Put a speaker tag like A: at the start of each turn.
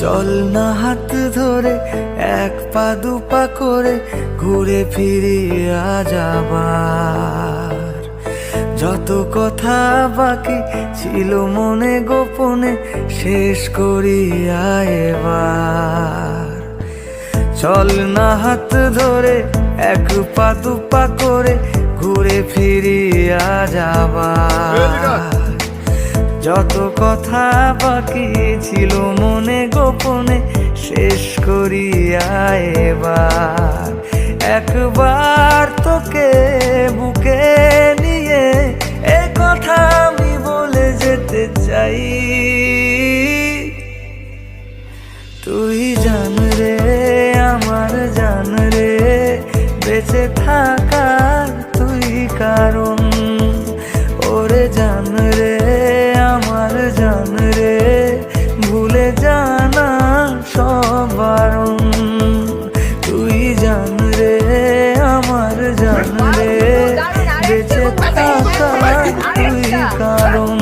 A: চল না হাত ধরে এক পা দুপা করে ঘুরে ফিরে আজ আবার। যত কথা বাকি ছিল মনে গোপনে শেষ করি এবার। চল না হাত ধরে এক পা দুপা করে ঘুরে ফিরি আজ আবার। যত কথা বাকি ছিল মনে গোপনে শেষ করি এবার। একবার তোকে বুকে নিয়ে এ কথা আমি বলে যেতে চাই। তুই জান রে আমার জান রে, বেঁচে থাকার তুই কারণ। ওরে জান রে আমার জান রে, ভুলে জানা সব বারণ। তুই জান রে আমার জান রে, বেঁচে থাকার তুই কারণ।